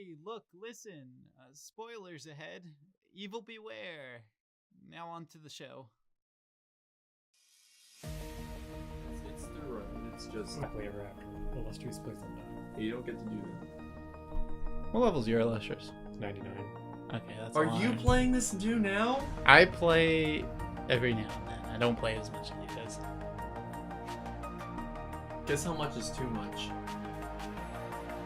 Hey, look, listen. Spoilers ahead. Evil beware. Now on to the show. It's through it. It's just Exactly ever after. Illustrious plays on that. you don't get to do that. What level's your Illustrious? 99. Okay, that's Are you playing this new now? I play every now and then. I don't play as much as he does. Guess how much is too much?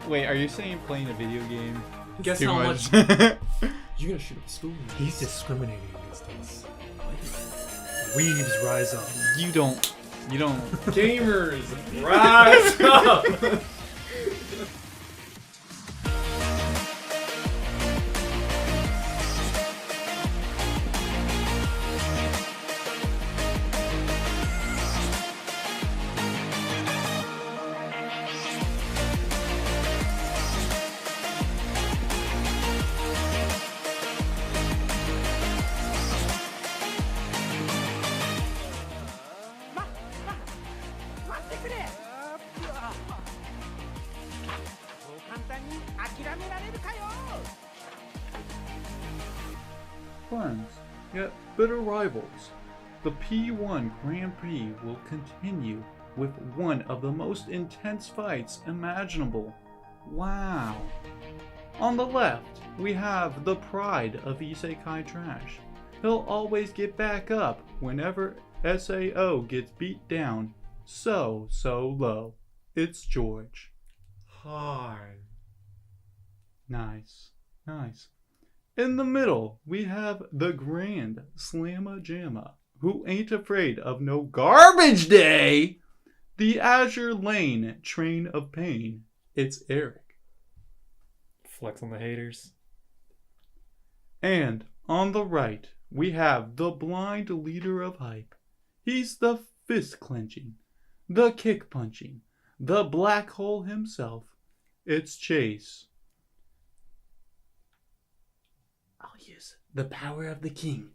Wait, are you saying playing a video game? Guess Too how much. You're gonna shoot up a school. He's discriminating against us. Weebs rise up. You don't. Gamers, rise up! Friends, yet bitter rivals. The P1 Grand Prix will continue with one of the most intense fights imaginable. Wow. On the left, we have the pride of Isekai Trash. He'll always get back up whenever SAO gets beat down so low. It's George. Hi. Nice. In the middle, we have the Grand Slamma Jamma, who ain't afraid of no garbage day. The Azure Lane Train of Pain. It's Eric. Flex on the haters. And on the right, we have the blind leader of hype. He's the fist clenching, the kick punching, the black hole himself. It's Chase. I'll use the power of the king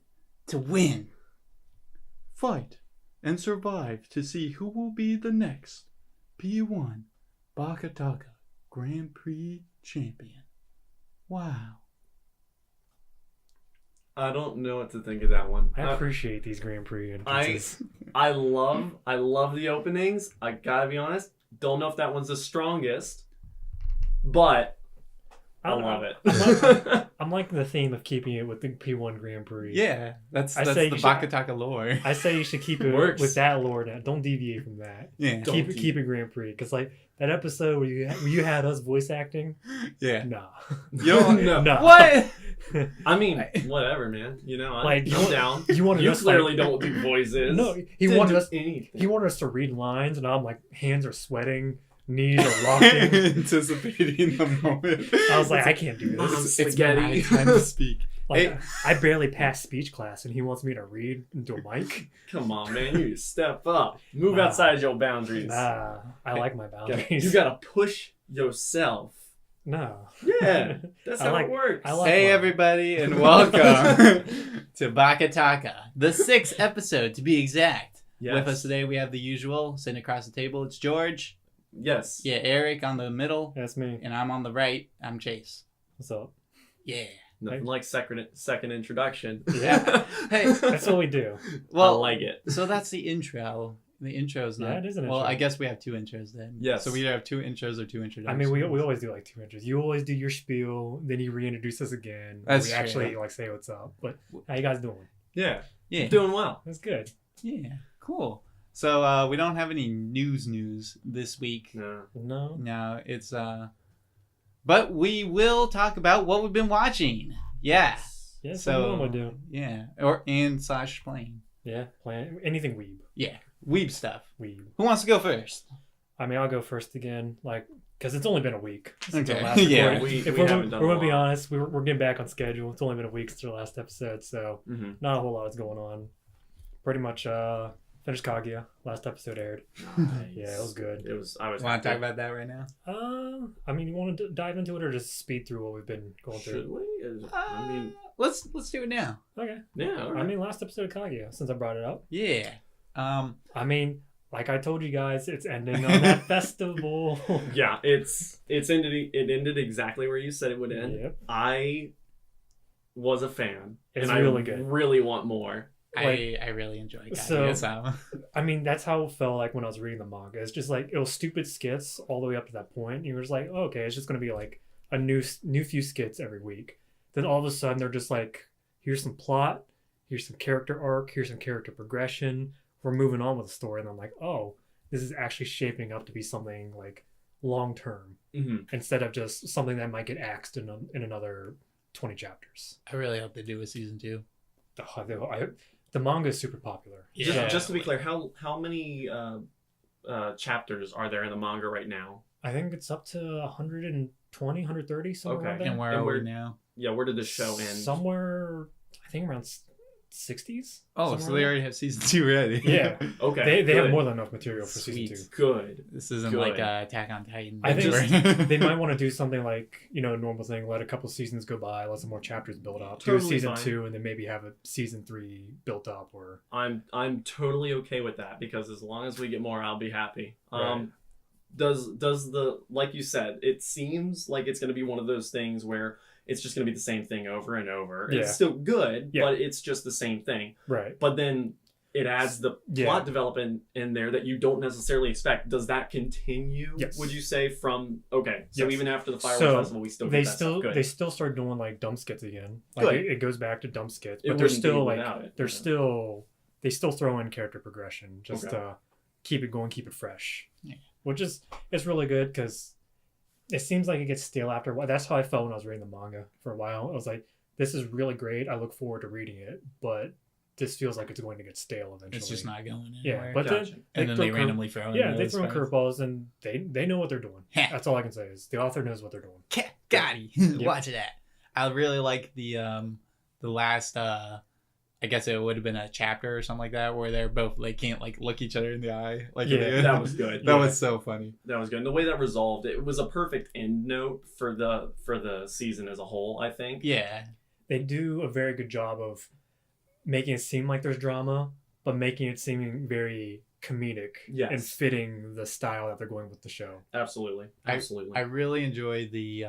to win. Fight and survive to see who will be the next P1 BakaTaka Grand Prix champion. Wow. I don't know what to think of that one. I appreciate these Grand Prix entrances. I love the openings. I gotta be honest. Don't know if that one's the strongest, but I love it. I'm liking the theme of keeping it with the P1 Grand Prix. Yeah, that's I the say you should- BakaTaka lore. I say you should keep it Works. with that lore now. Don't deviate from that. Yeah. Keep it Grand Prix. Because like that episode where you had us voice acting, Yeah. nah. You don't No. No. What? I mean, whatever, man. You know, Like, I'm down. You wanted You us clearly like, don't do voices. No, he Didn't wanted do us. anything. He wanted us to read lines, and I'm like, hands are sweating, knees are rocking. Anticipating the moment. I was like, I can't do this. It's Spaghetti. my time to speak. Like, Hey. I barely passed speech class, and he wants me to read into a mic. Come on, man. You step up. Move Nah. outside your boundaries. Nah, I like my boundaries. You gotta push yourself. No. Yeah, that's I how like- it works. I like- Hey mine. everybody, and welcome to BakaTaka, the 6th episode to be exact. Yes. With us today we have the usual, sitting across the table, it's George. Yes. Yeah, Eric on the middle, That's me. and I'm on the right, I'm Chase. What's up? Yeah. Nothing like second introduction. Yeah. Hey, That's what we do. well, I like it. so that's the intro. The intro's not. Yeah, it is an Well, intro. I guess we have 2 intros then. Yes. So we either have 2 intros or 2 introductions. I mean, we always do like 2 intros. You always do your spiel, then you reintroduce us again. That's we true. actually like say what's up. But how you guys doing? Yeah. Yeah. Doing well. That's good. Yeah. Cool. So we don't have any news this week. No. No. No, it's but we will talk about what we've been watching. Yeah. Yeah, that's So what we normally do. yeah, or and / playing. Yeah, playing anything weeb. Yeah, weeb stuff. Weeb. Who wants to go first? I mean, I'll go first again, like, because it's only been a week since Okay. our last Yeah. recording. We If we're haven't done gonna a be lot. honest, we're getting back on schedule. It's only been a week since our last episode, so Mm-hmm. not a whole lot is going on. Pretty much finished Kaguya. Last episode aired. Yeah, it was good. I was. Want to talk about that right now? I mean, you want to dive into it or just speed through what we've been going Should through? we? I mean, let's do it now. Okay. yeah. all I right. mean, last episode of Kaguya, since I brought it up. Yeah. I mean, like I told you guys, it's ending on that festival. Yeah, it ended exactly where you said it would end. Yep. I was a fan. It's and really I good. really want more. I really enjoy So- Kaguya-sama. I mean, that's how it felt like when I was reading the manga. It's just like it was stupid skits all the way up to that point. You were just like, oh, okay, it's just gonna be like a new few skits every week. Then all of a sudden they're just like, here's some plot, here's some character arc, here's some character progression. We're moving on with the story, and I'm like, oh, this is actually shaping up to be something like long term instead of just something that might get axed in another 20 chapters. I really hope they do a season 2. The manga is super popular. Yeah. Just to be clear, how many chapters are there in the manga right now? I think it's up to 120, 130, somewhere Okay. around there. And where And are we we're- now? Yeah, where did the show end? Somewhere, I think around 60s. Oh, so somewhere they around already have season 2 ready. Yeah. Okay, They have good. more than enough material for Sweet. season 2. Good. This isn't Good. like Attack on Titan. I think where- they might want to do something like, a normal thing, let a couple seasons go by, let some more chapters build up, do a Totally season fine. 2, and then maybe have a season 3 built up. Or I'm totally okay with that because as long as we get more, I'll be happy. Right. Does the, like you said, it seems like it's going to be one of those things where it's just going to be the same thing over and over. Yeah. It's still good, Yeah. but it's just the same thing. right. But then it adds the Yeah. plot development in there that you don't necessarily expect. Does that continue? Yes. Would you say from so Yes. even after the fireworks So, festival, we still They get that stuff? Good. they still start doing like dumb skits again. Like Good. it goes back to dumb skits, It but they're wouldn't still be like without it, they're yeah. still they still throw in character progression just Okay. to keep it going, keep it fresh. Yeah. Which is it's really good because it seems like it gets stale after a while. That's how I felt when I was reading the manga for a while. I was like, this is really great. I look forward to reading it, but this feels like it's going to get stale eventually. It's just not going Yeah, anywhere. but Gotcha. and then throw they randomly throw in yeah, they those throw in spells. curveballs and they know what they're doing. Heh. That's all I can say is the author knows what they're doing. Got it. Yep. Watch that. I really like the last I guess it would have been a chapter or something like that where they're both like can't like look each other in the eye. Like Yeah, at the end. that was good. That Yeah. was so funny. That was good. And the way that resolved, it was a perfect end note for the season as a whole, I think. Yeah. They do a very good job of making it seem like there's drama, but making it seeming very comedic Yes. and fitting the style that they're going with the show. Absolutely. Absolutely. I really enjoyed the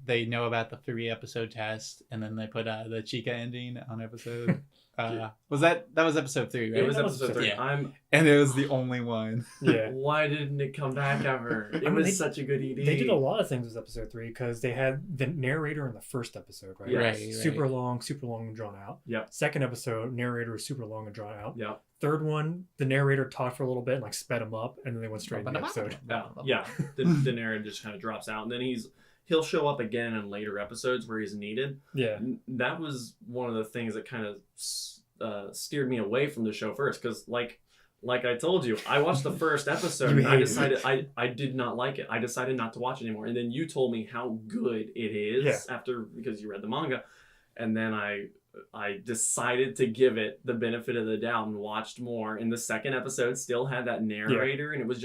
they know about the 3-episode test and then they put the Chica ending on episode was that was episode 3, right? it was That was episode 3. yeah. And it was the only one. Yeah. Why didn't it come back ever? It I mean, was they- such a good ED. They did a lot of things with episode 3 because they had the narrator in the first episode, right? Yeah. Right. Super long and drawn out. Yep. Second episode, narrator was super long and drawn out. Yep. Third one, the narrator talked for a little bit and like sped him up, and then they went straight into the episode. Yeah. The narrative just kind of drops out, and then he'll show up again in later episodes where he's needed. Yeah. That was one of the things that kind of steered me away from the show first, because like I told you, I watched the first episode You and I hated decided I did not like it. I decided not to watch it anymore, and then you told me how good it is because you read the manga, and then I decided to give it the benefit of the doubt and watched more. And the second episode still had that narrator, and it was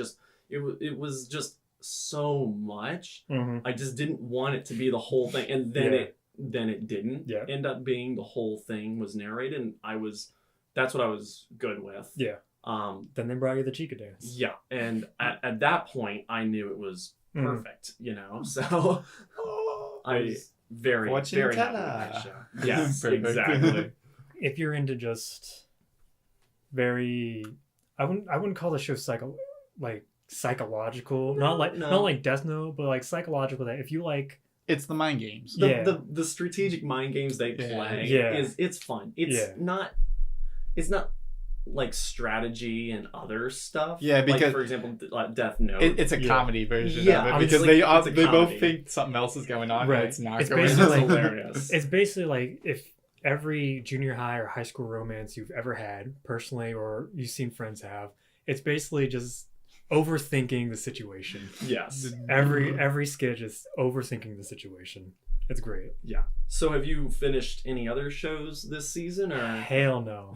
just so much. Mm-hmm. I just didn't want it to be the whole thing, and then it didn't Yeah. end up being the whole thing was narrated, and that's what I was good with. Yeah. Then they brought you the Chica dance. Yeah, and at that point I knew it was Mhm. perfect, so I very Fortune very happy with teller. that show. Yes, Perfect. exactly. If you're into just very, I wouldn't call the show psychological. No, not no. like Death Note, but like psychological. That if you like, It's the mind games. The strategic mind games they Yeah. play Yeah. it's fun. It's not like strategy and other stuff. Yeah, like, because- for example, like Death Note. It's a Yeah. comedy version Yeah, of it I because mean, they it's a both comedy. think something else is going on Right. and it's not It's going basically on. like- hilarious. it's basically like if every junior high or high school romance you've ever had personally, or you've seen friends have, it's basically just overthinking the situation. Yes. Every sketch is overthinking the situation. It's great. Yeah. So have you finished any other shows this season, or Hell no.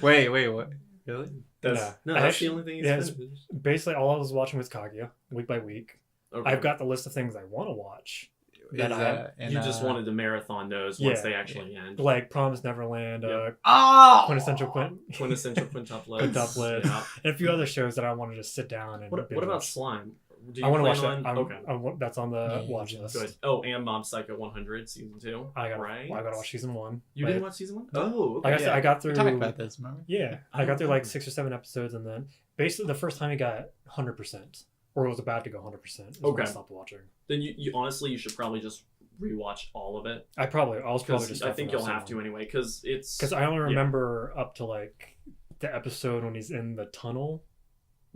Wait, what? Really? that's No. that's Actually, the only thing he's yeah, it's- finished? Basically, all I was watching was Kaguya week by week. Okay. I've got the list of things I want to watch, that You just wanted to marathon those once they actually end. like Promised Neverland, Quintessential Quintuplet. and a few other shows that I want to just sit down and What binge about watch. Slime? Do you I want to watch plan that. Okay. That's on the watch list. Good. Oh, and Mob Psycho 100 season 2. I gotta right? watch season 1. You but didn't watch season 1? Oh, okay. like I said, I got through. We talked about this, remember? Yeah, I got through like 6 or 7 episodes, and then basically the first time it got 100%, or it was about to go 100%. When I stopped watching. Then you honestly, you should probably just rewatch all of it. I was probably just. I think you'll have to anyway, because I only remember up to like the episode when he's in the tunnel.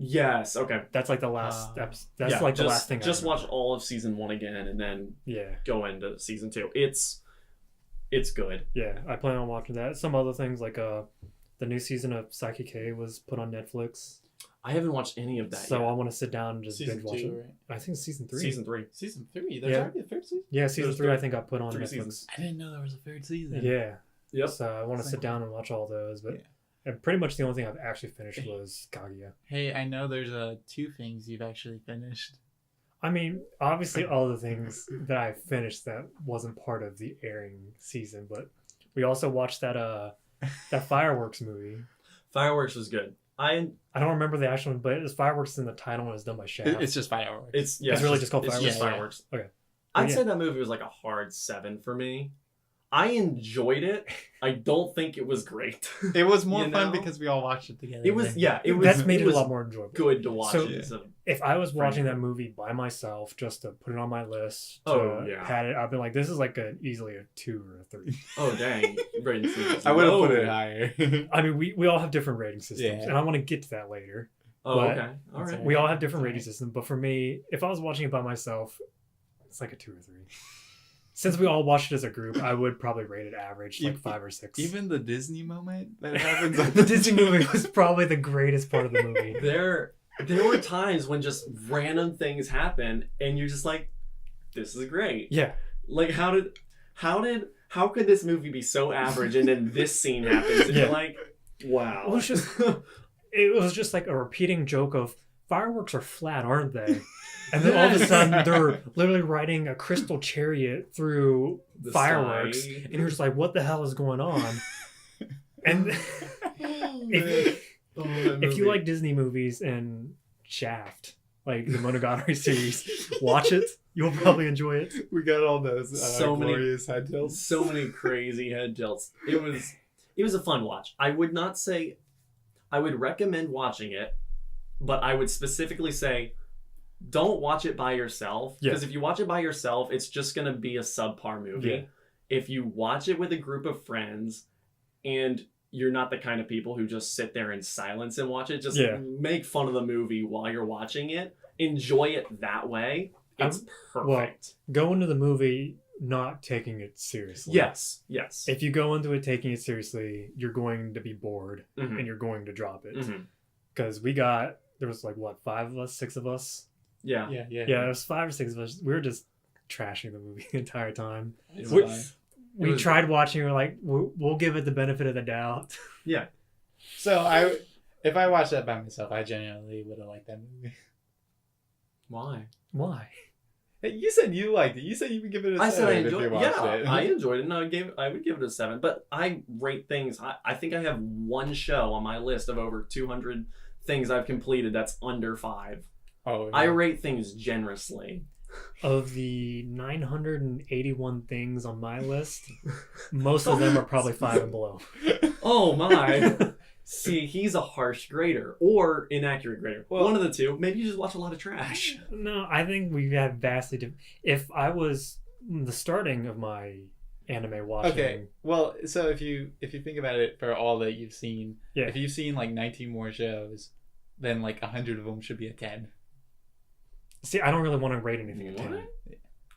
Yes. Okay. That's like the last episode. That's like the last thing. Just watch all of season 1 again, and then go into season 2. It's good. Yeah, I plan on watching that. Some other things like the new season of Psychic K was put on Netflix. I haven't watched any of that so yet. I want to sit down and just binge watch it. Right? I think it's season 3. Season 3. Season 3? There's already a third season? Yeah, season 3 I think I put on 3 Netflix. seasons. I didn't know there was a third season. Yeah. Yep. So I want to sit down and watch all those, but and pretty much the only thing I've actually finished was Kaguya. Hey, I know there's 2 things you've actually finished. I mean, obviously all the things that I finished that wasn't part of the airing season, but we also watched that Fireworks movie. Fireworks was good. I don't remember the actual one, but it was Fireworks in the title and it was done by Shaft. It's just Fireworks. It's really just called Fireworks. It's just Fireworks. Okay. I'd say that movie was like a hard 7 for me. I enjoyed it. I don't think it was great. It was more fun because we all watched it together. It was That's made it a lot more enjoyable. Good to watch. So it. if I was watching that movie by myself just to put it on my list, had it, I'd be like, this is like easily a 2 or a 3. Oh dang! I would have put it higher. I mean, we all have different rating systems, and I want to get to that later. Oh, okay. All right. We all have different rating systems, but for me, if I was watching it by myself, it's like a 2 or 3. Since we all watched it as a group, I would probably rate it average, like 5 or 6. Even the Disney moment that happens. The Disney movie was probably the greatest part of the movie. There were times when just random things happen, and you're just like, "This is great." Yeah. Like, how could this movie be so average, and then this scene happens, and you're like, "Wow." Well, it was just like a repeating joke of fireworks are flat, aren't they? And then all of a sudden, they're literally riding a crystal chariot through the fireworks. Sky. And you're just like, what the hell is going on? And if you like Disney movies and Shaft, like the Monogatari series, watch it. You'll probably enjoy it. We got all those glorious head tilts. So many crazy head tilts. It was a fun watch. I would not say I would recommend watching it, but I would specifically say, don't watch it by yourself, because if you watch it by yourself, it's just going to be a subpar movie. Yeah. If you watch it with a group of friends and you're not the kind of people who just sit there in silence and watch it, just make fun of the movie while you're watching it. Enjoy it that way. It's perfect. Well, go into the movie not taking it seriously. Yes. If you go into it taking it seriously, you're going to be bored and you're going to drop it. Because there was like, what, 5 of us, 6 of us? Yeah, there was 5 or 6 of us. We were just trashing the movie the entire time. We tried watching. We're like, we'll give it the benefit of the doubt. Yeah. So if I watched that by myself, I genuinely would have liked that movie. Why? Hey, you said you liked it. You said you would give it a 7. I said I enjoyed it. Yeah, I enjoyed it. And I would give it a 7. But I rate things. I think I have one show on my list of over 200 things I've completed that's under 5. Oh, yeah. I rate things generously. Of the 981 things on my list, most of them are probably 5 and below. Oh my. See, he's a harsh grader or inaccurate grader. Well, one of the two. Maybe you just watch a lot of trash. No, I think we have vastly different. If I was the starting of my anime watching. Okay, well, so if you think about it for all that you've seen, if you've seen like 19 more shows, then like 100 of them should be a 10. See, I don't really want to rate anything a 10.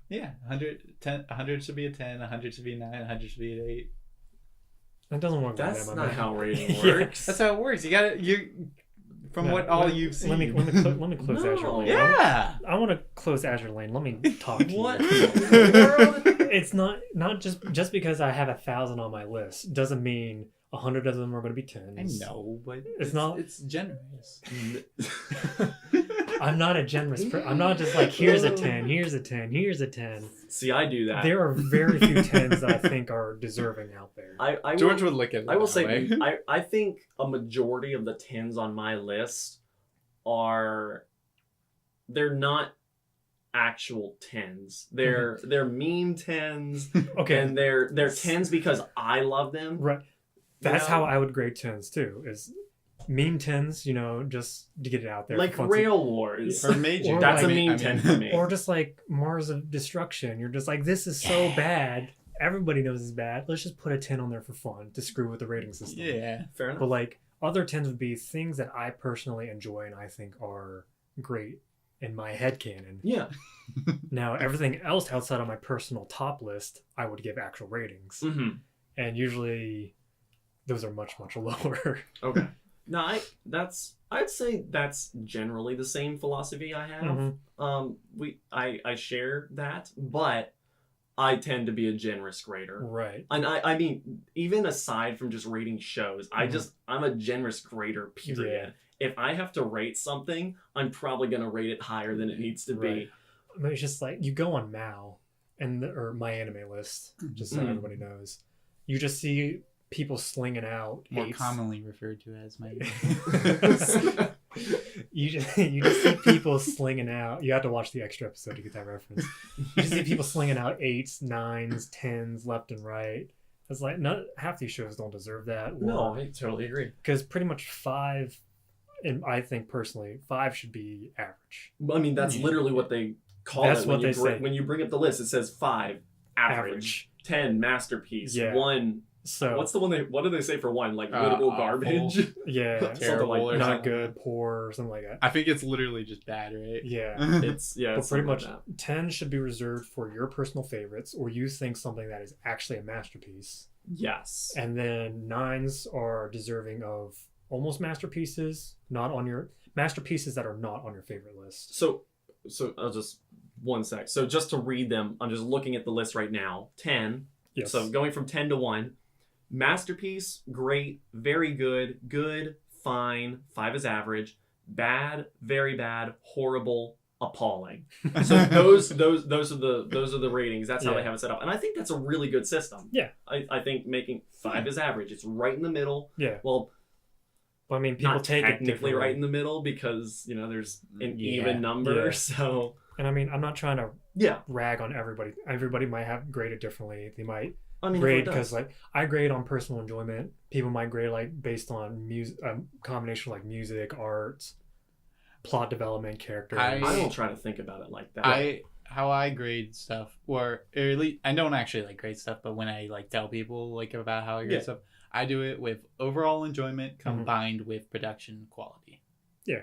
Yeah, 100 should be a 10, 100 should be a 9, 100 should be an 8. That doesn't work. That's not how rating works. That's how it works. What all you've seen. Let me close Azure Lane. Yeah, I want to close Azure Lane. Let me talk to you. What in the world? It's not just because I have 1,000 on my list doesn't mean 100 of them are going to be 10s. I know, but it's not. It's generous. I'm not a generous I'm not just like, here's a 10, here's a 10, here's a 10. See, I do that. There are very few 10s that I think are deserving out there. George would look at it. I will that say, way. I think a majority of the 10s on my list they're not actual 10s. They're meme 10s. Okay. And they're 10s because I love them. Right. That's You know? how I would grade 10s too, is meme 10s, you know, just to get it out there. Like for Rail Wars. Or Major. That's a meme 10 for me. Or just like Mars of Destruction. You're just like, this is so bad. Everybody knows it's bad. Let's just put a 10 on there for fun to screw with the rating system. Yeah. Fair enough. But like other 10s would be things that I personally enjoy and I think are great in my headcanon. Yeah. Now, everything else outside of my personal top list, I would give actual ratings. Mm-hmm. And usually those are much, much lower. Okay. No, I'd say that's generally the same philosophy I have. Mm-hmm. I share that, but I tend to be a generous grader. Right. And I mean, even aside from just rating shows, I'm a generous grader, period. Yeah. If I have to rate something, I'm probably going to rate it higher than it needs to Right. be. I mean, it's just like you go on Mao or my anime list, just so everybody knows. You just see people slinging out More eights. commonly referred to as my. you just see people slinging out. You have to watch the extra episode to get that reference. You just see people slinging out 8s, 9s, 10s left and right. It's like half these shows don't deserve that. No, I totally agree. Because pretty much 5, and I think personally 5 should be average. I mean, that's literally what they call That's it. what they say. When you bring up the list, it says 5 average, 10 masterpiece, Yeah. 1. So What's the one what do they say for 1? Like literal garbage? yeah, Something Terrible like or that. not something. good, poor, or something like that. I think it's literally just bad, right? Yeah. It's But it's pretty something much like that. 10 should be reserved for your personal favorites or you think something that is actually a masterpiece. Yes. And then 9s are deserving of almost masterpieces, not on your masterpieces that are not on your favorite list. So I'll just one sec. So just to read them, I'm just looking at the list right now. 10. Yes. So going from 10 to 1. Masterpiece, great, very good, good, fine, 5 is average, bad, very bad, horrible, appalling. So those are the ratings. That's how they have it set up. And I think that's a really good system. Yeah. I think making 5 is average. It's right in the middle. Yeah. Well, But I mean, people not take it technically differently. right in the middle because, there's an Yeah. even number. Yeah. So And I mean, I'm not trying to yeah. rag on everybody. Everybody might have graded differently. They might I mean, grade because because like I grade on personal enjoyment. People might grade like based on music, combination of like music, art, plot development, characters. I don't try to think about it like that. How I grade stuff, or at least I don't actually like grade stuff, but when I like tell people like about how I grade stuff, I do it with overall enjoyment combined with production quality. Yeah.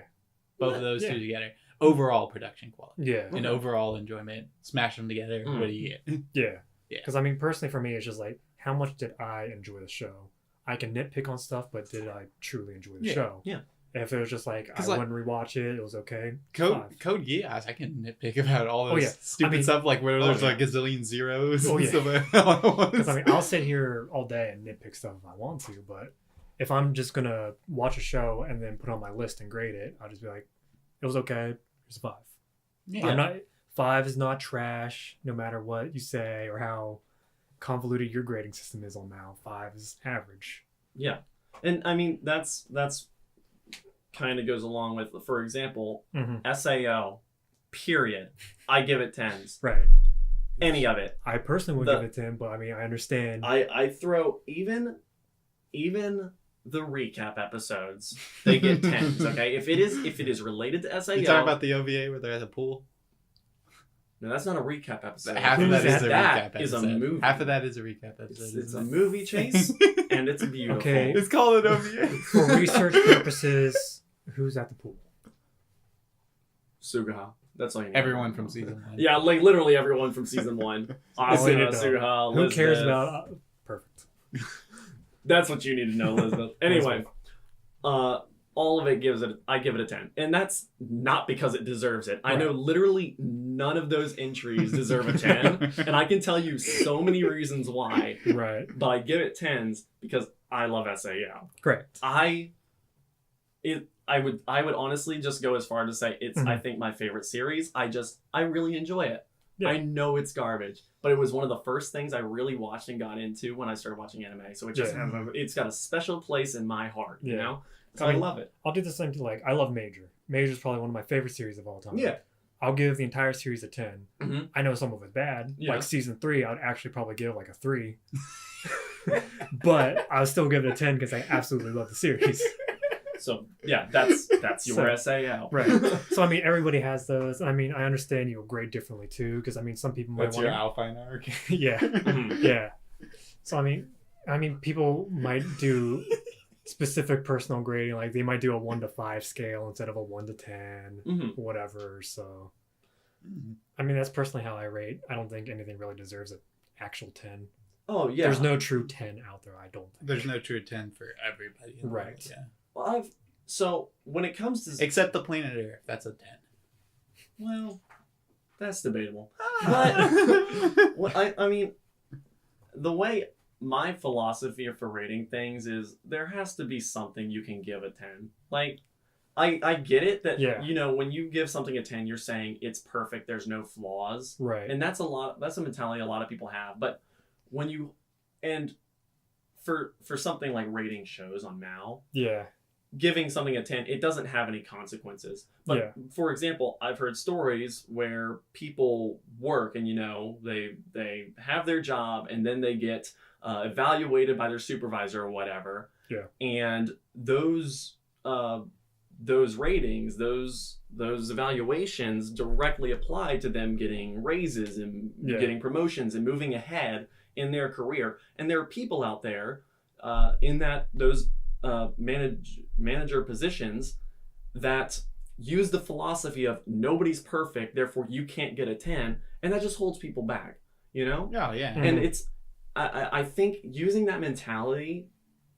Both of those two together. Overall production quality. Yeah. And overall enjoyment. Smash them together. What do you get? Yeah. Yeah. Because I mean, personally, for me, it's just like, how much did I enjoy the show? I can nitpick on stuff, but did I truly enjoy the show? Yeah. If it was just like, I like, wouldn't rewatch it was okay. Code 5. Geass, I can nitpick about all those stupid I mean, stuff, like where there's like a gazillion zeros and stuff like that. Because I mean, I'll sit here all day and nitpick stuff if I want to, but if I'm just gonna watch a show and then put it on my list and grade it, I'll just be like, it was okay. Here's a 5. Yeah. I'm not. 5 is not trash, no matter what you say or how convoluted your grading system is on Mal. 5 is average. Yeah. And I mean, that's kind of goes along with, for example, SAO, period. I give it 10s. Right. Any of it. I personally would give it 10, but I mean, I understand. I throw even the recap episodes, they get 10s, okay? If it is related to SAO. You talking about the OVA where they're at the pool? No, that's not a recap episode. Half of that is a recap That episode. is a movie. Half of that is a recap episode. It's a movie chase, and it's beautiful. Okay. It's called an OVA. For research purposes, who's at the pool? Sugaha. That's all you need. Everyone from season 1. Yeah, like literally everyone from season 1. Asuna, Sugaha, Who Elizabeth. cares about... perfect. That's what you need to know, Elizabeth. Anyway, all of it I give it a 10. And that's not because it deserves it. I know literally none of those entries deserve a 10. And I can tell you so many reasons why. Right. But I give it 10s because I love SAO. Correct. I I would honestly just go as far to say it's I think my favorite series. I really enjoy it. Yeah. I know it's garbage, but it was one of the first things I really watched and got into when I started watching anime. So it just it's got a special place in my heart, you know? So I love it. I'll do the same thing. Like, I love Major. Major is probably one of my favorite series of all time. Yeah. I'll give the entire series a 10. I know some of it's bad. Yeah. Like season 3, I'd actually probably give like a 3. But I'll still give it a 10 because I absolutely love the series. So yeah, that's your SAO. Right. So I mean, everybody has those. I mean, I understand you grade differently too, because I mean, some people might want your Alpine arc. Yeah. Yeah. So I mean, people might do specific personal grading, like they might do a 1 to 5 scale instead of a 1 to 10, whatever. So, I mean, that's personally how I rate. I don't think anything really deserves an actual 10. Oh yeah. There's no true 10 out there. I don't think. There's no true 10 for everybody. Right. Yeah. Well, so when it comes to except the Planet Earth, that's a 10. Well, that's debatable. But I mean, the way my philosophy for rating things is there has to be something you can give a 10. Like, I get it that, you know, when you give something a 10, you're saying it's perfect, there's no flaws. Right. And that's a mentality a lot of people have. But when you, and for something like rating shows on Mal, giving something a 10, it doesn't have any consequences. But for example, I've heard stories where people work and, you know, they have their job and then they get evaluated by their supervisor or whatever. Yeah. And those ratings, those evaluations directly apply to them getting raises and getting promotions and moving ahead in their career. And there are people out there in those manager positions that use the philosophy of nobody's perfect, therefore you can't get a 10, and that just holds people back, you know? Oh yeah. And it's I think using that mentality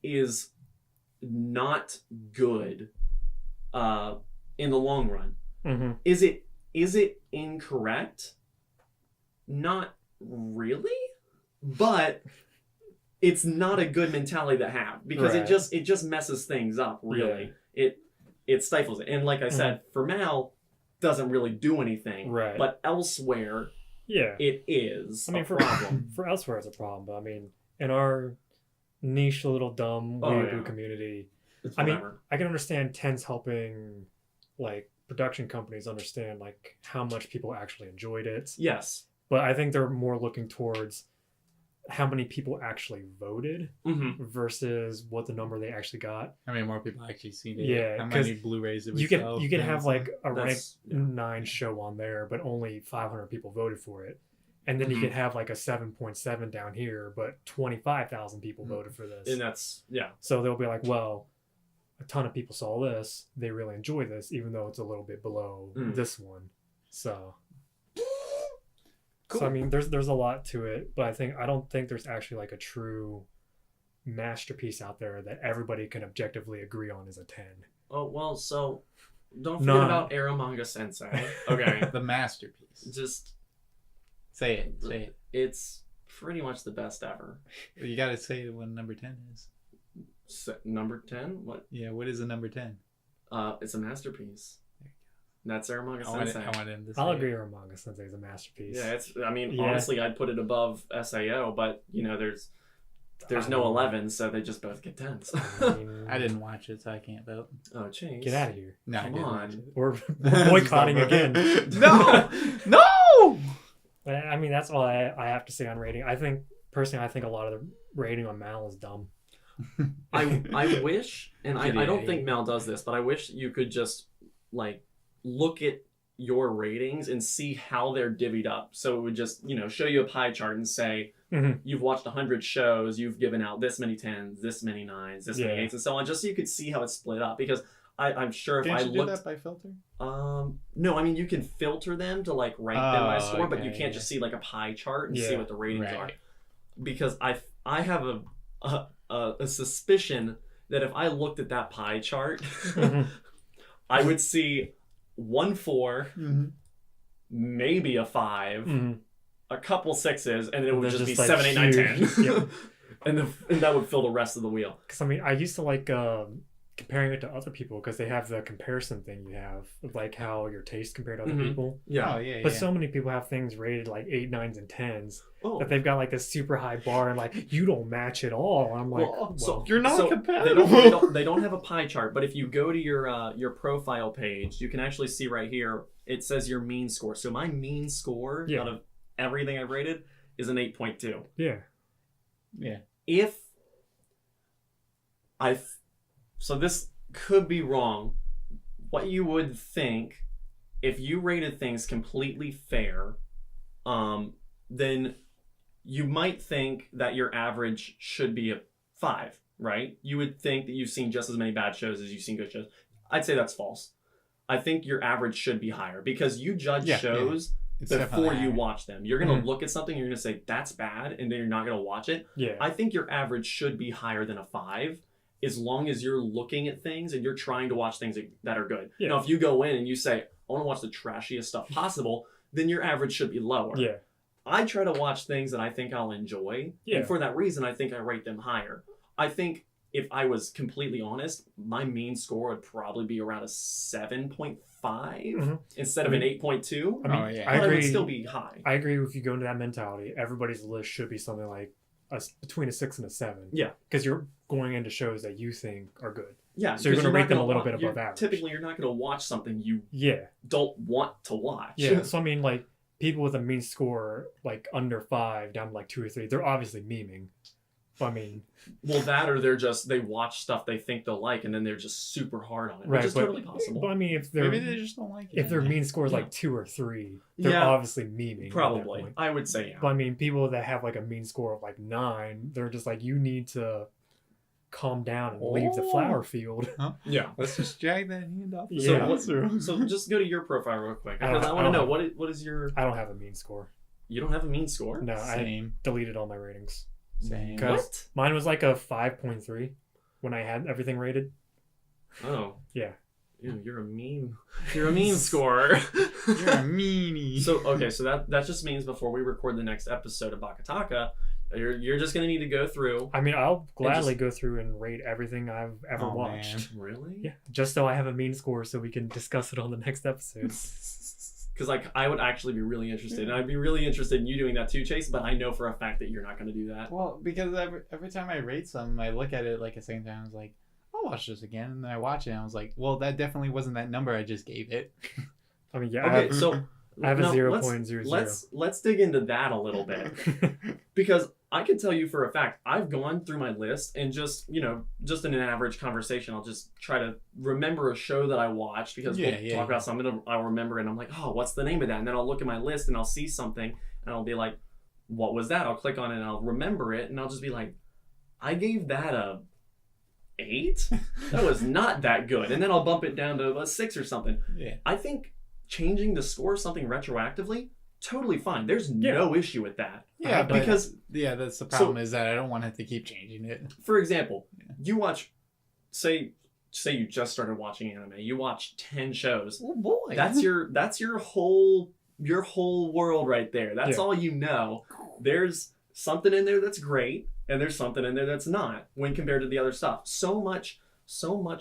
is not good in the long run. Is it incorrect? Not really, but it's not a good mentality to have because it just messes things up, really. It stifles it. And like I said, for Mal, doesn't really do anything. Right. But elsewhere, it is a problem. For elsewhere, it's a problem. But I mean, in our niche little dumb weeaboo community, I mean, I can understand 10s helping like production companies understand like how much people actually enjoyed it. Yes. But I think they're more looking towards how many people actually voted versus what the number they actually got. How many more people actually seen it? Yeah, how many Blu-rays it was you can have like a rank 9 show on there, but only 500 people voted for it, and then you can have like a 7.7 down here, but 25,000 people voted for this. And that's So they'll be like, well, a ton of people saw this, they really enjoy this, even though it's a little bit below this one. So. Cool. So I mean, there's a lot to it, but I don't think there's actually like a true masterpiece out there that everybody can objectively agree on is a 10. Oh well, so don't forget about Eromanga Sensei. Okay, the masterpiece. Just say it. It's pretty much the best ever. You gotta say what number 10 is. Number 10? What? Yeah, what is a number 10? It's a masterpiece. That's Eromanga Sensei. I'll agree Eromanga Sensei is a masterpiece. Yeah, honestly, I'd put it above SAO, but, you know, there's no 11, so they just both get 10s. I didn't watch it, so I can't vote. Oh, jeez. Get out of here. No, come on. We're boycotting again. No! No! I mean, that's all I have to say on rating. I think a lot of the rating on Mal is dumb. I wish, and I don't think Mal does this, but I wish you could just, like, look at your ratings and see how they're divvied up. So it would just, you know, show you a pie chart and say, you've watched 100 shows, you've given out this many 10s, this many 9s, this many 8s, and so on, just so you could see how it's split up. Because I'm sure if I looked... Can't you do that by filter? No, I mean, you can filter them to, like, rank them by score, but you can't just see, like, a pie chart and see what the ratings are. Because I have a suspicion that if I looked at that pie chart, I would see 1 4, maybe a 5, a couple 6s, and it would just be like 7, 8, 9, 10. Yep. and that would fill the rest of the wheel. Because I mean, I used to like comparing it to other people because they have the comparison thing you have of like how your taste compared to other Mhm. people. Yeah. Oh yeah. But yeah. so many people have things rated like 8, 9s, and 10s Oh. that they've got like this super high bar and like you don't match at all. I'm like, Well, well, so You're not so compatible. They don't have a pie chart, but if you go to your profile page, you can actually see right here. It says your mean score. So my mean score Yeah. out of everything I've rated is an 8.2. yeah, Yeah. If so this could be wrong. What you would think if you rated things completely fair, then you might think that your average should be a 5, right? You would think that you've seen just as many bad shows as you've seen good shows. I'd say that's false. I think your average should be higher because you judge Yeah, shows It's before definitely you higher. watch them. You're going to Mhm. look at something, you're going to say, that's bad, and then you're not going to watch it. yeah, I think your average should be higher than a 5 as long as you're looking at things and you're trying to watch things that are good. Yeah. Now, if you go in and you say, I want to watch the trashiest stuff possible, then your average should be lower. yeah, I try to watch things that I think I'll enjoy. Yeah. And for that reason, I think I rate them higher. I think if I was completely honest, my mean score would probably be around a 7.5 Mhm. instead of an 8.2. I mean, Oh, yeah. I But it agree. would still be high. I agree if you go into that mentality. Everybody's list should be something like between a 6 and a 7. Yeah. because you're going into shows that you think are good. Yeah. So you're because gonna not rate them a gonna little wa- bit you're- above average. Typically, you're not going to watch something you Yeah, don't want to watch. yeah. So I mean, like people with a mean score like under 5 down to like 2 or 3, they're obviously memeing. But I mean, Well, that or they watch stuff they think they'll like and then they're just super hard on it, right? which is but, totally possible. But I mean, if they're Maybe they just don't like it. if their mean score is Yeah. like 2 or 3, they're Yeah. obviously memeing. at that Probably. point. I would say yeah. But I mean, people that have like a mean score of like 9, they're just like, you need to calm down and leave the Oh. flower field. Yeah. Let's just drag that hand off. Yeah. So, what, through. so just go to your profile real quick. I don't- Because I I want to don't know, have- what is your... I don't have a mean score. You don't have a mean score? No, I Same. deleted all my ratings. Same. Cause- What? Mine was like a 5.3 when I had everything rated. Oh. Yeah. Ew, you're a mean scorer. You're a meanie. So, okay, so that just means before we record the next episode of BakaTaka, you're just going to need to go through... I mean, I'll gladly go through and rate everything I've ever Oh, watched. man. Really? Yeah, just so I have a mean score so we can discuss it on the next episode. Because like I would actually be really interested, and I'd be really interested in you doing that too, Chase. But I know for a fact that you're not going to do that. Well, because every time I rate something, I look at it like a second time. I was like, I'll watch this again, and then I watch it, and I was like, well, that definitely wasn't that number I just gave it. I mean, yeah, Okay, so I have a now 0.00. let's dig into that a little bit because I can tell you for a fact I've gone through my list and just in an average conversation I'll just try to remember a show that I watched because we'll talk about something that I'll remember and I'm like, oh, what's the name of that? And then I'll look at my list and I'll see something and I'll be like, what was that? I'll click on it and I'll remember it and I'll just be like, I gave that a 8? That was not that good. And then I'll bump it down to a 6 or something. Yeah. I think changing the score of something retroactively, totally fine. There's no issue with that. Yeah, but because that's the problem is that I don't want to have to keep changing it. for example, you watch, say you just started watching anime, you watch 10 shows. Oh boy. That's your whole world right there. That's all you know. There's something in there that's great, and there's something in there that's not when compared to the other stuff. So much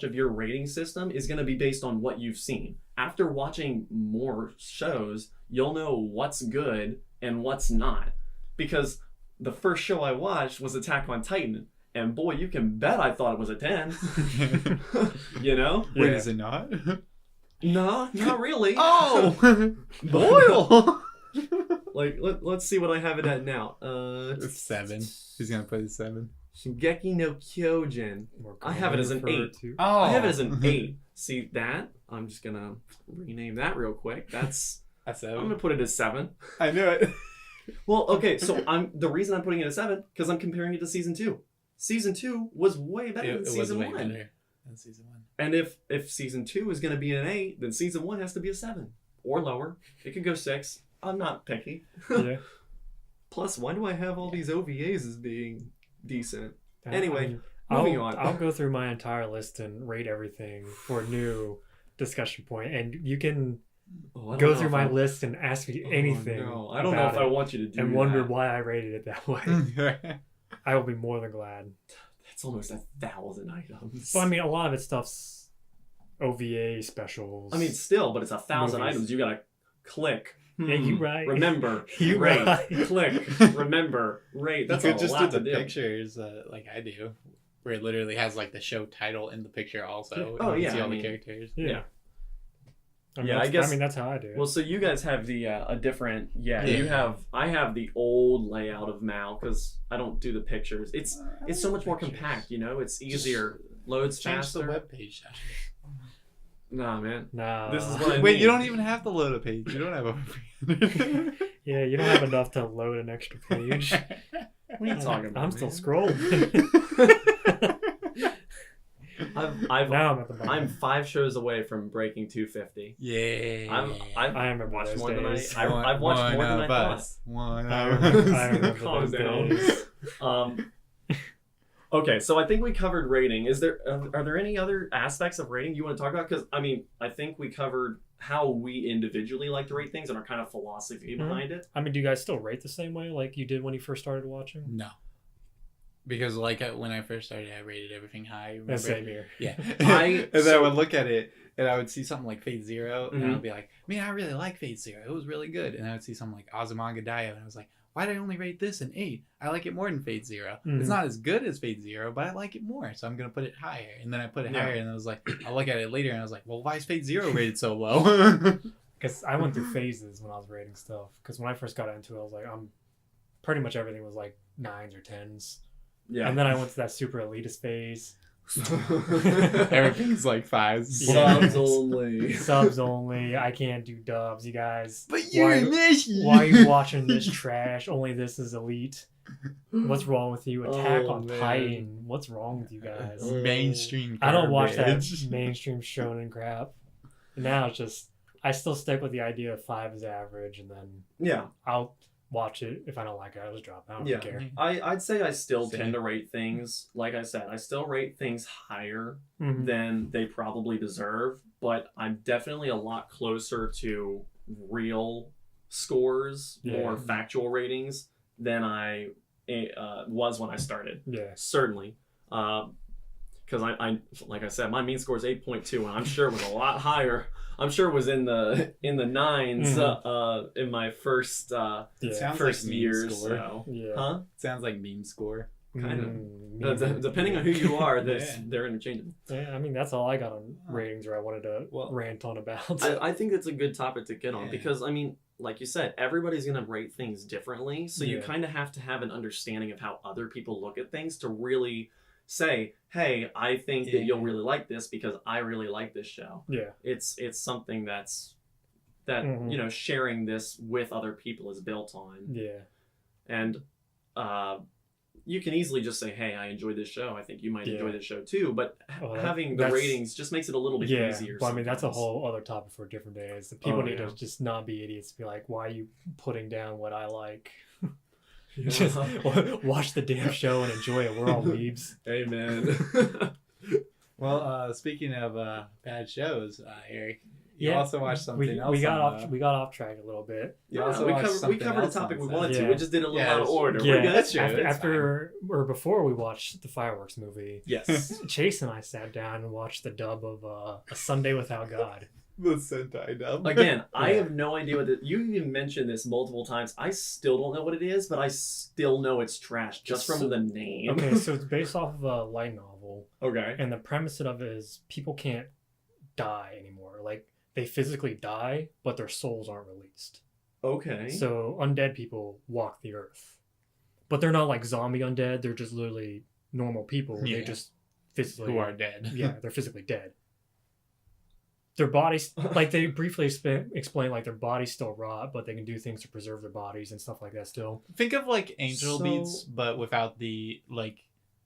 of your rating system is going to be based on what you've seen. After watching more shows, you'll know what's good and what's not. Because the first show I watched was Attack on Titan, and boy, you can bet I thought it was a 10. You know? Yeah. Wait, is it not? No, not really. Oh, Boyle. Like, let's see what I have it at now. It's 7. He's gonna put it 7. Shingeki no Kyojin. I have it as an 8. Oh, I have it as an 8. See that? I'm just gonna rename that real quick. That's A I'm 7. gonna put it as 7. I knew it. Well, okay, so the reason I'm putting it at 7 because I'm comparing it to season 2. Season 2 was way better than season 1. Than season 1. And if season 2 is gonna be an 8, then season 1 has to be a 7 or lower. It could go 6. I'm not picky. Yeah. Plus, why do I have all these OVAs as being decent? I Anyway, mean, moving on. I'll go through my entire list and rate everything for a new discussion point, and you can Oh, I don't go know through if my I- list and ask me anything. No, I don't know about if I it want you to do and that. wonder why I rated it that way. I will be more than glad. It's almost 1,000 items. But I mean, a lot of it stuff's OVA specials. I mean, still, but it's 1,000 Movies. items. You gotta click. Yeah, you right. Remember, You rate, right. click, remember, rate. That's you a could just lot do to the do. pictures like I do, where it literally has like the show title in the picture also. Oh, and you yeah, see all I the mean, characters. Yeah. I mean, Yeah, I that's- guess- I mean, that's how I do it. Well, so you guys have the a different. Yeah, Yeah. I have the old layout of Mal because I don't do the pictures. It's so much more compact. You know, it's easier, loads Change the faster. webpage. Nah, man. no. This is what I Wait, mean. you don't even have to load a page. You don't have a. Yeah, you don't have enough to load an extra page. What are you talking about? I'm still man? scrolling. I've Now I'm at the bottom. I'm 5 shows away from breaking 250. Yeah. I've I remember watched those more than days. I've watched more than I thought. One I of remember, us. I remember Calm those down. days. Okay, so I think we covered rating. Is there are there any other aspects of rating you want to talk about? Because I mean, I think we covered how we individually like to rate things and our kind of philosophy Mhm. behind it. I mean, do you guys still rate the same way like you did when you first started watching? No. Because like when I first started, I rated everything high. Remember? Same here. Yeah. I- and then I so- would look at it and I would see something like Fate Zero and I Mhm. would be like, man, I really like Fate Zero. It was really good. And I would see something like Azumanga Daioh and I was like, why did I only rate this an 8? I like it more than Fate Zero. Mhm. It's not as good as Fate Zero, but I like it more. So I'm going to put it higher. And then I put it Yeah. higher and I was like, I look at it later and I was like, well, why is Fate Zero rated so low? Because I went through phases when I was rating stuff. Because when I first got into it, I was like, I'm pretty much everything was like 9s or 10s. Yeah. And then I went to that super elitist phase. Everything's like 5s. Yeah. Subs only. Subs only. I can't do dubs, you guys. But you're Why- a Nishi. Why are you watching this trash? Only this is elite. What's wrong with you? Attack Oh, on man. Titan. What's wrong with you guys? Mainstream. I don't watch that garbage. mainstream shonen crap. Now it's just I still stick with the idea of 5 is average, and then Yeah. I'll watch it. If I don't like it, I'll just drop it. I don't Yeah. care. I'd say I still Same. tend to rate things, like I said, I still rate things higher Mhm. than they probably deserve, but I'm definitely a lot closer to real scores, more Yeah. factual ratings than I was when I started. Yeah. Certainly. Because I like I said, my mean score is 8.2, and I'm sure it was a lot higher. I'm sure it was in the 9s in my first Yeah. Sounds first like meme years. score. So. Yeah. Huh? Sounds like meme score. kind of. Mm, Depending on who you are, Yeah. they're interchangeable. Yeah, I mean that's all I got on ratings, or I wanted to Well- rant on about. I think it's a good topic to get on Yeah. because, I mean, like you said, everybody's going to rate things differently. So you Yeah. kind of have to have an understanding of how other people look at things to really say, hey, I think that Yeah. you'll really like this because I really like this show. Yeah. It's something that Mhm. you know, sharing this with other people is built on. Yeah. And you can easily just say, hey, I enjoyed this show. I think you might Yeah. enjoy this show too. But Oh, that- having the that's- ratings just makes it a little bit Yeah, easier. but I mean that's a sometimes. whole other topic for different days. The people Oh, need yeah. to just not be idiots. Be like, why are you putting down what I like? Yeah. Just watch the damn show and enjoy it. We're all weebs. Amen. Well, speaking of bad shows, Eric, you Yeah, also watched something else. We got on, off. We got off track a little bit. You Yeah, also we watched covered something the else topic on we wanted Sunday. to. We just did a little Yeah, out of order. Yeah, We're good. That's true. after, it's after or before we watched the fireworks movie, Yes. Chase and I sat down and watched the dub of A Sunday Without God. the Sentai dub. Again, I Yeah. have no idea what you even mentioned this multiple times. I still don't know what it is, but I still know it's trash just from the name. Okay, so it's based off of a light novel, Okay. and the premise of it is people can't die anymore. Like they physically die, but their souls aren't released. Okay. So undead people walk the earth, but they're not like zombie undead. They're just literally normal people. They Yeah. just physically Who are dead. yeah, they're physically dead. Their bodies, like they briefly explain, like their bodies still rot, but they can do things to preserve their bodies and stuff like that still. Think of like angel So- beats, but without the like,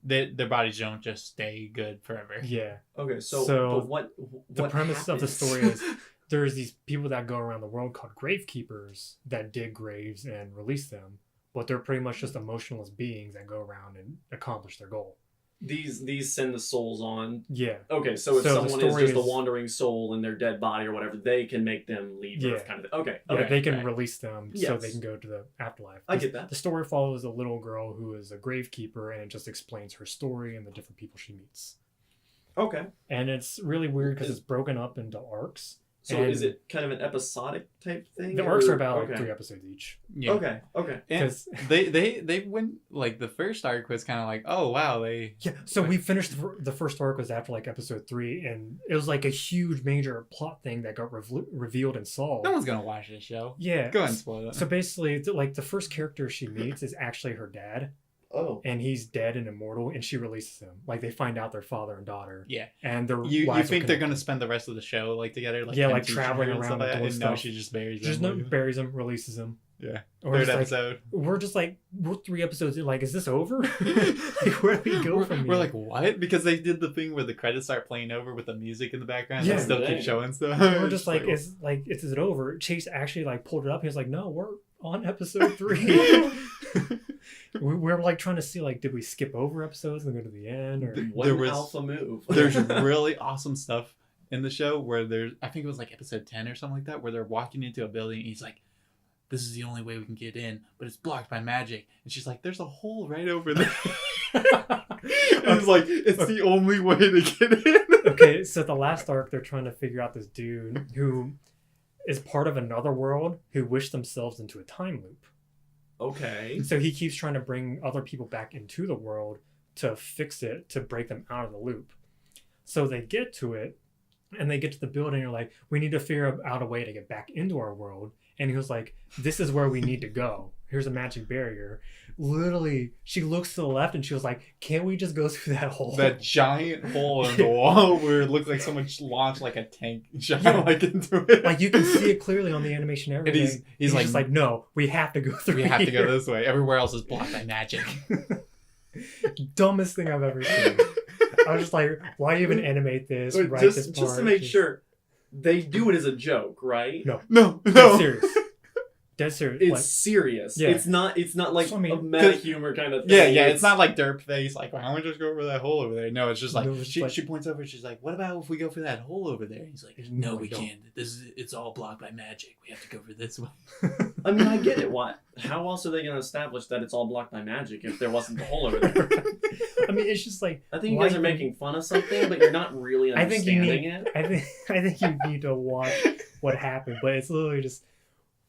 their bodies don't just stay good forever. Yeah. Okay. So So, what? The what premise of the happens? story is there's these people that go around the world called gravekeepers that dig graves and release them, but they're pretty much just emotionless beings that go around and accomplish their goal. These send the souls on. Yeah. Okay, so if So the someone is story just a is- wandering soul in their dead body or whatever, they can make them leave Yeah. Earth, kind of thing. Okay. Yeah, Okay. they can okay. release them so Yes. they can go to the afterlife. I get that. The story follows a little girl who is a gravekeeper, and it just explains her story and the different people she meets. Okay. And it's really weird because it's broken up into arcs. So And is it kind of an episodic type thing? The arcs or- are about like okay. 3 episodes each. Yeah. Okay. Okay. And 'Cause- they went like the first arc was kind of like, oh wow, they Yeah, so we finished the first arc was after like episode 3, and it was like a huge major plot thing that got revealed and solved. no one's gonna watch this show. Yeah. Go ahead and spoil it. So basically, like the first character she meets is actually her dad, Oh. and he's dead and immortal, and she releases him. Like they find out they're father and daughter. Yeah. And their You wives are think they're gonna connected. spend the rest of the show like together, like Yeah, him like teaching traveling her and around stuff like and that? doing And no, stuff. she just buries Just them. no, buries him, releases him. Yeah. Or we're Third just episode. we're 3 episodes in, like, is this over? Like, where do we go from We're here? like, what? Because they did the thing where the credits start playing over with the music in the background. Yeah. And still Dang. keep showing stuff. We're just like, is it over? Chase actually like pulled it up. He was like, no, we're on episode 3. We're like trying to see, like, did we skip over episodes and go to the end, or What There an was- alpha move. There's really awesome stuff in the show where there's, I think it was like episode 10 or something like that, where they're walking into a building and he's like, this is the only way we can get in, but it's blocked by magic. And she's like, there's a hole right over there. And it's like, it's the only way to get in. okay, so the last arc, they're trying to figure out this dude who is part of another world who wish themselves into a time loop. Okay. So he keeps trying to bring other people back into the world to fix it, to break them out of the loop. So they get to it, and they get to the building, and they're like, we need to figure out a way to get back into our world. And he was like, this is where we need to go. Here's a magic barrier. Literally, she looks to the left and she was like, can't we just go through that hole? That giant hole in the wall where it looked like someone launched like a tank shot like into it. Like, you can see it clearly on the animation and And everything. he's like, just like, no, we have to go through we have to go here." this way. Everywhere else is blocked by magic. Dumbest thing I've ever seen. I was just like, why even animate this? Wait, Write just this to part? make sure, they do it as a joke, right? No. No, Dead no. serious. Dead serious. It's Like, serious. Yeah. It's not like So, I mean, a meta humor kind of thing. Yeah, it's not like derp face, like, why don't we just go over that hole over there? No, it's just like, No, it's she, like- she points over and she's like, what about if we go for that hole over there? He's like, No, no, we we don't. can't. It's all blocked by magic. We have to go for this way. I mean, I get it. What? How else are they going to establish that it's all blocked by magic if there wasn't the hole over there? I mean, it's just like, I think you why guys are even- making fun of something, but you're not really I think you understanding need. it. I think you need to watch what happened, but it's literally just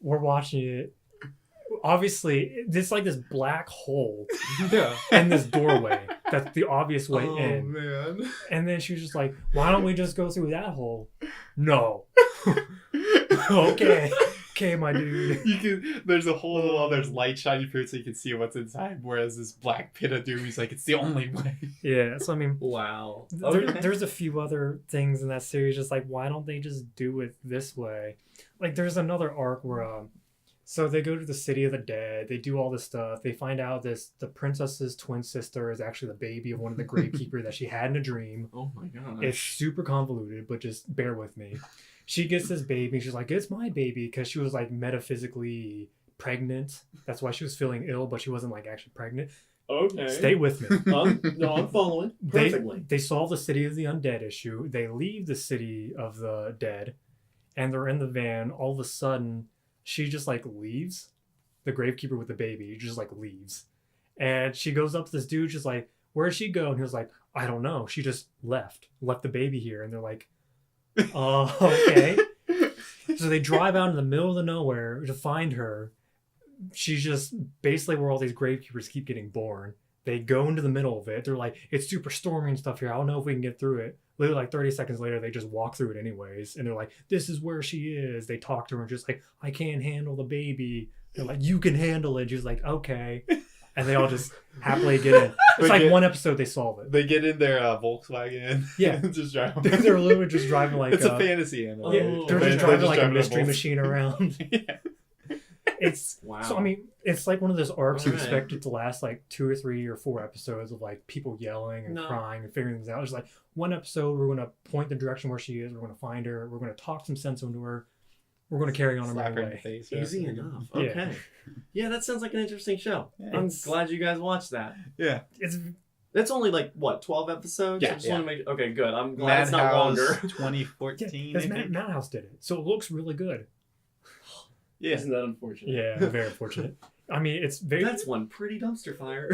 we're watching it. Obviously, it's like this black hole Yeah. and this doorway. That's the obvious way Oh, in. man. And then she was just like, "Why don't we just go through that hole?" No. Okay, my dude. There's a hole in the wall, there's light shining through it so you can see what's inside, whereas this black pit of doom, he's like, it's the only way. Yeah. So I mean, Wow. there's a few other things in that series. Just like, why don't they just do it this way? Like, there's another arc where so they go to the city of the dead. They do all this stuff. They find out the princess's twin sister is actually the baby of one of the gravekeeper that she had in a dream. Oh my god. It's super convoluted, but just bear with me. She gets this baby. She's like, it's my baby, because she was like metaphysically pregnant. That's why she was feeling ill, but she wasn't like actually pregnant. Okay. Stay with me. I'm following perfectly. They solve the city of the undead issue. They leave the city of the dead, and they're in the van. All of a sudden, she just like leaves. The gravekeeper with the baby just like leaves, and she goes up to this dude. She's like, "Where'd she go?" And he was like, "I don't know. She just left the baby here." And they're like, okay." So they drive out in the middle of the nowhere to find her. She's just basically where all these gravekeepers keep getting born. They go into the middle of it. They're like, it's super stormy and stuff here. I don't know if we can get through it. Literally, like 30 seconds later, they just walk through it anyways. And they're like, this is where she is. They talk to her and just like, I can't handle the baby. They're like, you can handle it. She's like, okay. And they all just happily get in. It's like one episode they solve it. They get in their Volkswagen. Yeah. And just drive. They're literally just driving like It's a fantasy anime. yeah, Oh, they're they're just driving just like a driving mystery Volkswagen. machine around. Yeah. It's Wow. so I mean, it's like one of those arcs you Alright. expect it to last like 2 or 3 or 4 episodes of like people yelling and No. crying and figuring things out. It's like one episode we're gonna point the direction where she is, we're gonna find her, we're gonna talk some sense into her, we're gonna carry on our Slap her in the way. face. Easy yeah. enough. Yeah. Okay. Yeah, that sounds like an interesting show. Yeah. I'm It's- glad you guys watched that. Yeah. It's That's only like what 12 episodes. Yeah, I just want to make okay, good. I'm glad it's not Madhouse longer. 2014. Yeah, I because think. Madhouse did it, so it looks really good. Yeah. Isn't that unfortunate? Yeah, very fortunate. I mean, it's very. That's one pretty dumpster fire.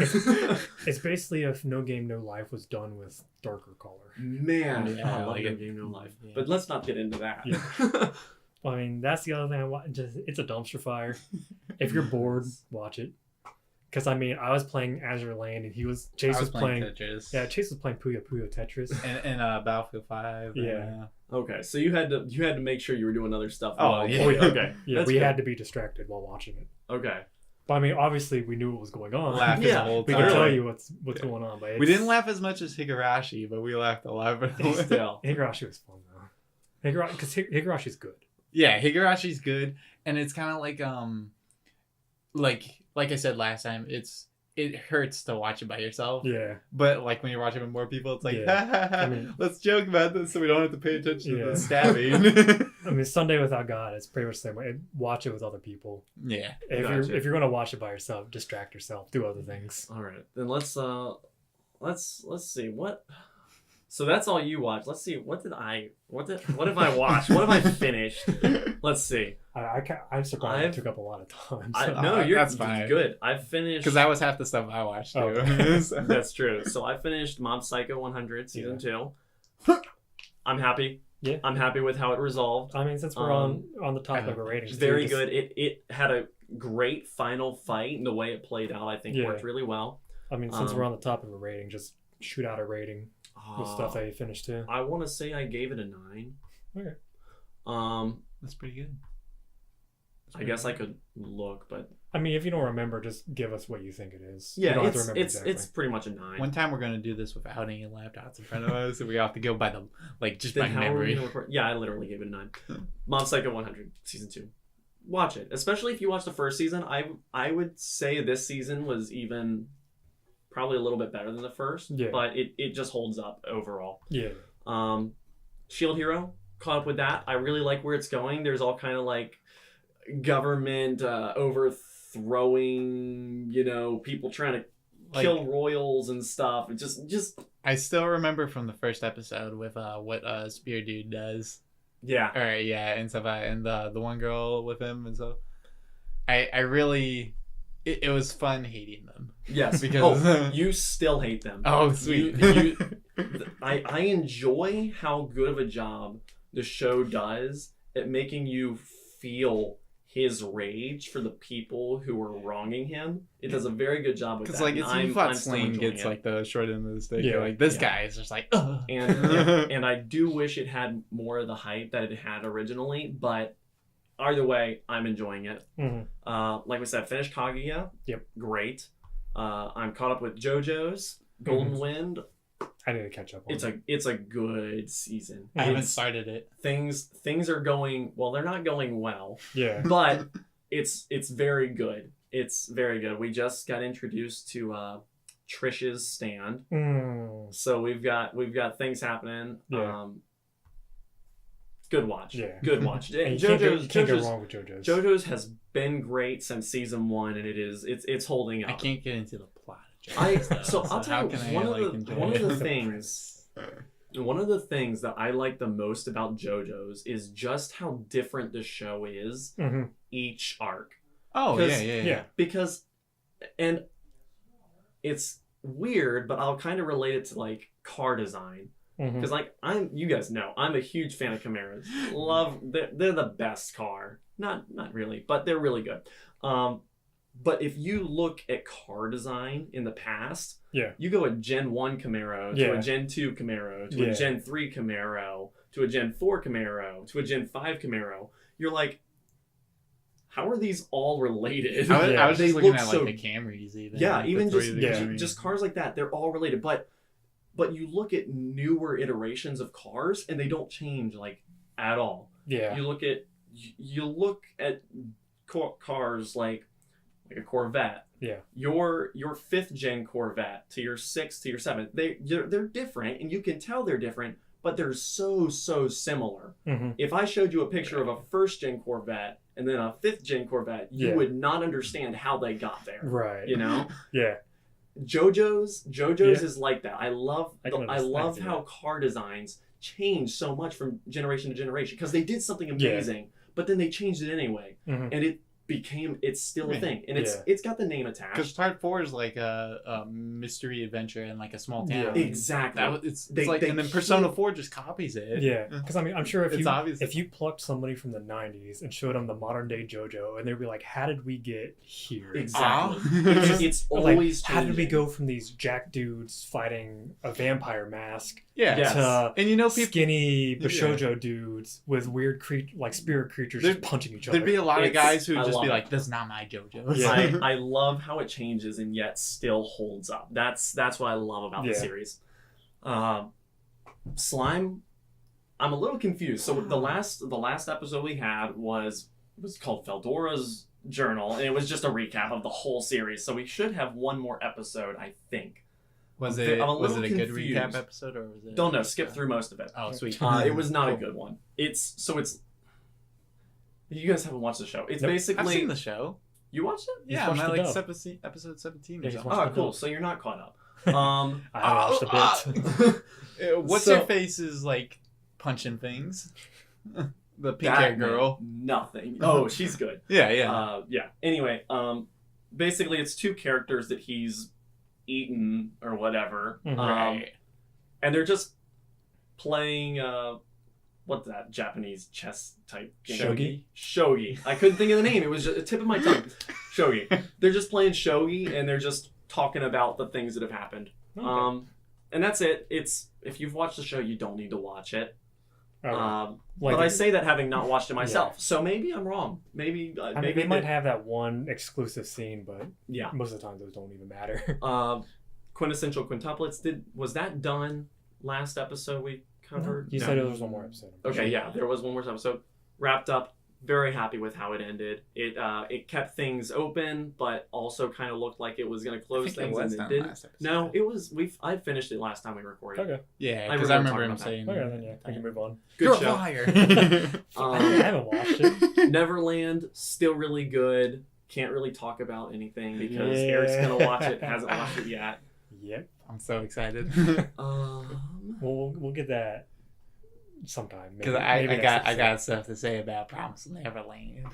It's basically if No Game No Life was done with darker color. Man, Yeah, I love like No it. Game No Life. Yeah. But let's not get into that. Yeah. I mean, that's the other thing I watch. Just it's a dumpster fire. If you're bored, watch it. Because I mean, I was playing Azure Lane, and Chase was playing. Tetris. Yeah, Chase was playing Puyo Puyo Tetris. And Battlefield 5. Yeah. Okay, so you had to make sure you were doing other stuff. Oh, while- yeah. Okay. Yeah, That's we good. had to be distracted while watching it. Okay. But I mean, obviously, we knew what was going on. Laughing Yeah, the whole We time. can tell Really? you what's going on, but We didn't laugh as much as Higurashi, but we laughed a lot. Still. Higurashi was fun though. Because Higurashi's good. Yeah, Higurashi's good, and it's kind of like I said last time, it hurts to watch it by yourself. Yeah. But like when you're watching with more people, it's like, Yeah. ha, ha, ha, I mean- let's joke about this so we don't have to pay attention Yeah. to the stabbing. I mean, Sunday Without God, it's pretty much the same way. Watch it with other people. Yeah. If you're gonna watch it by yourself, distract yourself, do other things. All right. Then let's see what. So that's all you watched. Let's see what have I watched? What have I finished? Let's see. I'm surprised it took up a lot of time. So. No, you're that's fine. good. I finished Because that was half the stuff I watched too. Oh. So- That's true. So I finished Mob Psycho 100 season 2. I'm happy. Yeah. I'm happy with how it resolved. I mean, since we're on the topic of ratings, It's very too, good. It had a great final fight, and the way it played out, I think, Yeah. worked really well. I mean, since we're on the topic of a rating, just shoot out a rating with stuff that you finished too. I want to say I gave it a 9. Okay. That's pretty good. I guess I could look, but I mean, if you don't remember, just give us what you think it is. yeah, you don't have to it's remember exactly. it's pretty much a 9. One time we're gonna do this without any laptops in front of us, so we have to go by the just Then by how are we memory. gonna report? Yeah, I literally gave it a 9. Mob Psycho 100 season 2. Watch it, especially if you watched the first season. I would say this season was even probably a little bit better than the first. Yeah. But it just holds up overall. Yeah. Shield Hero, caught up with that. I really like where it's going. There's all kind of like government overthrowing, people trying to kill royals and stuff. It just I still remember from the first episode with what Spear Dude does. yeah. All right, yeah, and stuff, and the one girl with him, and so I really it was fun hating them. Yes. Because you still hate them. Oh, sweet. I enjoy how good of a job the show does at making you feel his rage for the people who are wronging him. It does a very good job with that. Because like it's and you thought still Slane enjoying gets it. like the short end of the stick. Yeah. You're like this Yeah. guy is just like ugh. and I do wish it had more of the hype that it had originally, but either way, I'm enjoying it. Mm-hmm. Like we said, finished Kaguya. Yep. Great. I'm caught up with JoJo's Golden Wind. I need to catch up on It's a good season. I haven't It's- started it. Things are going well. They're not going well, Yeah. but it's very good. It's very good. We just got introduced to Trish's stand, Mm. so we've got things happening. Yeah. Good watch. Yeah. Good watch. And you can't go JoJo's wrong with JoJo's. JoJo's has been great since season 1, and it's holding up. I can't get into the plot. Of I JoJo's, though, so I'll how tell you can I, one of like, the enjoy one of it? the things one of the things that I like the most about JoJo's is just how different the show is Mm-hmm. each arc. Oh 'Cause- yeah. Because and it's weird, but I'll kind of relate it to like car design. Mm-hmm. Because like you guys know, I'm a huge fan of Camaros. They're the best car. Not really, but they're really good. But if you look at car design in the past, Yeah. you go a Gen 1 Camaro to Yeah. a Gen 2 Camaro to Yeah. a Gen 3 Camaro to a Gen 4 Camaro to a Gen 5 Camaro. You're like, how are these all related? I was They just looking look at so- like the Camrys even. Yeah, like, even the three of the yeah. Camrys. just cars like that, they're all related. But you look at newer iterations of cars and they don't change like at all. Yeah. You look at cars like a Corvette. Yeah. Your 5th gen Corvette to your 6th to your 7th, they're different, and you can tell they're different, but they're so similar. Mm-hmm. If I showed you a picture of a 1st gen Corvette and then a 5th gen Corvette, you Yeah. would not understand how they got there. Right. You know? Yeah. JoJo's is like that. I love I I love see how that. car designs change so much from generation to generation because they did something amazing, but then they changed it anyway, Mhm. and it's still a Yeah. thing, and Yeah. it's got the name attached. Because part 4 is like a mystery adventure in like a small town. Yeah. Exactly. It's They- like, they and then Persona keep- 4 just copies it. Yeah, because I mean, I'm sure It's obvious. if you plucked somebody from the '90s and showed them the modern day JoJo, and they'd be like, "How did we get here?" Exactly. Ah. It's Or, like, always how did we changing. go from these jack dudes fighting a vampire mask Yeah. Yes. to And you know, people. skinny Yeah. Bishojo dudes with weird like spirit creatures There- just punching each other? There'd be a lot of It's- guys who I would just love be it. like, "That's not my JoJo." Yeah. I love how it changes and yet still holds up. That's what I love about the Yeah. series. Slime, I'm a little confused. So the last episode we had was called Feldora's Journal, and it was just a recap of the whole series. So we should have one more episode, I think. Was I'm it a was little it a good confused. recap episode or was it? Don't know. Skip through most of it. Oh, sweet. It was not a Cool. good one. It's. You guys haven't watched the show. It's Nope. I've basically seen the show. you watched it. Yeah, I'm watched at the like dub. episode 17 Yeah, or he's something. watched Oh, the cool. dub. So you're not caught up. I watched a bit. What's So- her face is like punching things. The pink That hair meant girl. Nothing. Oh, she's good. Yeah, yeah. Yeah. Anyway, basically it's two characters that he's eaten or whatever. Mhm. Right. And they're just playing what's that Japanese chess type game? Shogi? Shogi. I couldn't think of the name. It was just a tip of my tongue. Shogi. They're just playing shogi and they're just talking about the things that have happened. Okay. And that's it. It's if you've watched the show, you don't need to watch it. Okay. Like, Like but I it- say that having not watched it myself, so maybe I'm wrong. Maybe I mean, maybe they might have that one exclusive scene, but yeah. most of the time those don't even matter. Quintessential quintuplets. Was that done last episode we covered? You No. said there was one more episode. Okay, yeah, there was one more episode. Wrapped up. Very happy with how it ended. It kept things open, but also kind of looked like it was going to close things, and it didn't. No, it was. I finished it last time we recorded. Okay. Yeah, I because I remember remember him talking saying. Okay, then yeah, we can move on. Good You're show. a liar. I Um, haven't watched it. Neverland, still really good. Can't really talk about anything because Yeah. Eric's gonna watch it. Hasn't watched it yet. Yep. I'm so excited. We'll get that sometime. maybe- Because I maybe next got episode. stuff to say about Promised Neverland.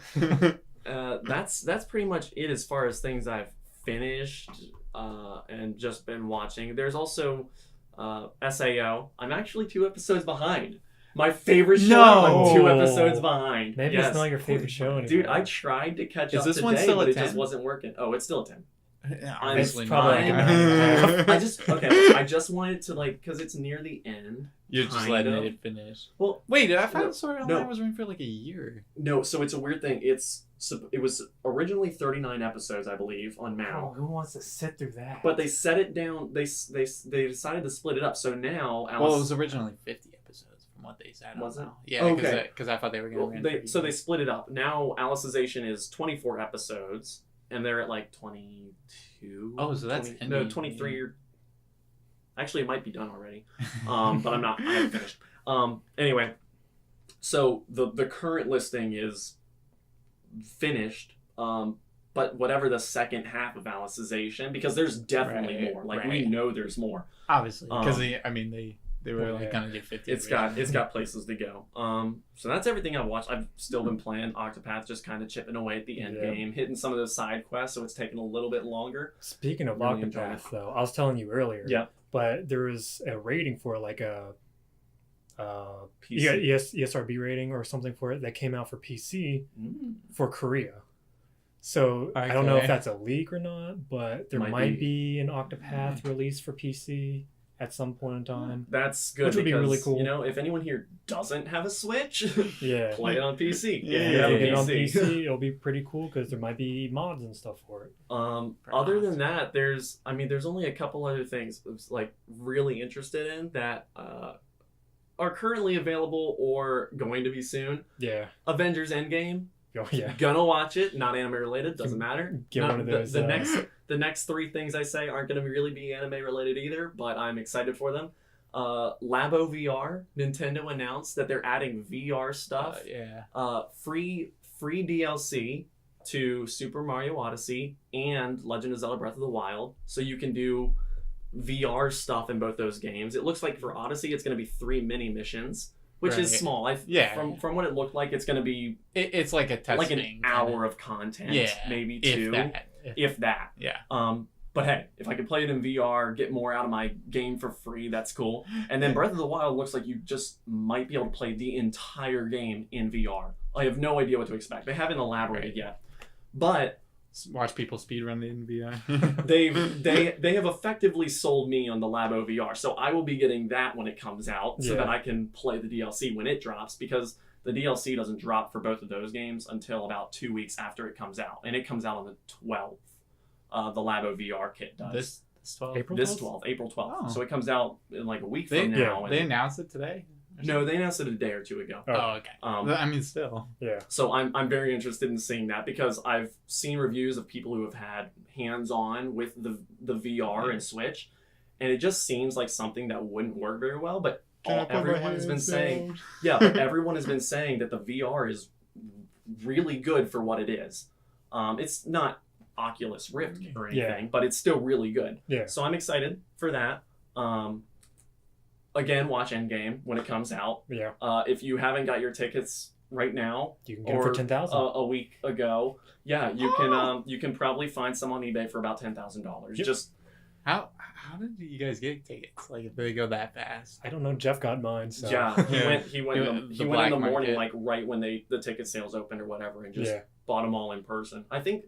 That's pretty much it as far as things I've finished and just been watching. There's also SAO. I'm actually 2 episodes behind. My favorite show. I'm 2 No. episodes behind. Maybe Yes. it's not your favorite show anymore. Dude, I tried to catch Is up this today, one still but a it just 10? wasn't working. Oh, it's still a 10. Obviously probably not. like an hour and a half. I just wanted to because it's near the end. You're just Kind letting of. it finish. Well, Wait, I No. found Sword No. Online was running for like a year. no, so it's a weird thing. It was originally 39 episodes, I believe, on Oh, Mal. who wants to sit through that? But they set it down. They decided to split it up. So now Alice. Well, it was originally 50 episodes from what they said. Was it? Yeah, Okay. because I thought they were going to so they split it up. Now Alicization is 24 episodes, and they're at like 22. Oh, so that's 20, no ending. 23. Actually, it might be done already. But I'm not. I haven't finished. Anyway, so the current listing is finished. But whatever the second half of Alicization, because there's definitely Right, more. Like we right. know there's more. Obviously, because Um, they were like yeah. going to do 50. It's got places to go. So that's everything I've watched. I've still been playing Octopath, just kind of chipping away at the end Yeah. game, hitting some of those side quests, so it's taking a little bit longer. Speaking of Really enjoying Octopath, though, I was telling you earlier. Yeah. But there was a rating for like a PC. ESRB rating or something for it that came out for PC Mm. for Korea. So I don't know if Okay. that's a leak or not, but there Might might be. be an Octopath release for PC at some point in time. That's good. Which would be because, really cool. You know, if anyone here doesn't have a Switch, Yeah. play it on PC. Yeah, if you If have you a get it on PC. PC, it'll be pretty cool because there might be mods and stuff for it. Other than that, there's only a couple other things I was like really interested in that are currently available or going to be soon. Yeah. Avengers Endgame. Oh, yeah. Gonna watch it. Not anime related. Doesn't matter. Get one of those, The next 3 things I say aren't gonna really be anime related either, but I'm excited for them. Labo VR. Nintendo announced that they're adding VR stuff. Yeah. Free DLC to Super Mario Odyssey and Legend of Zelda Breath of the Wild, so you can do VR stuff in both those games. It looks like for Odyssey, it's going to be 3 mini missions, which is small. From what it looked like, it's going to be it's like a test like an thing, hour of content, maybe 2, if that. Yeah. But hey, if I could play it in VR, get more out of my game for free, that's cool. And then Breath of the Wild looks like you just might be able to play the entire game in VR. I have no idea what to expect. They haven't elaborated yet, but watch people speedrun it in VR. they have effectively sold me on the Labo VR, so I will be getting that when it comes out, so that I can play the DLC when it drops, because the DLC doesn't drop for both of those games until about 2 weeks after it comes out, and it comes out on the 12th. The Labo VR kit does. This 12th? April 12th. Oh. So it comes out in like a week from now. They announced it today? No, they announced it a day or 2 ago. Oh, okay. I mean, still. Yeah. So I'm very interested in seeing that, because I've seen reviews of people who have had hands-on with the VR and Switch, and it just seems like something that wouldn't work very well. But everyone has been saying, everyone has been saying that the VR is really good for what it is. It's not Oculus Rift or anything, but it's still really good. Yeah. So I'm excited for that. Again, watch Endgame when it comes out. Yeah. If you haven't got your tickets right now, you can get them for $10,000 a week ago. Yeah, you can probably find some on eBay for about $10,000. Yep. Just how did you guys get tickets? Like, if they go that fast? I don't know. Jeff got mine. So. Yeah, he went in the morning, market. like right when the ticket sales opened or whatever, and just bought them all in person. I think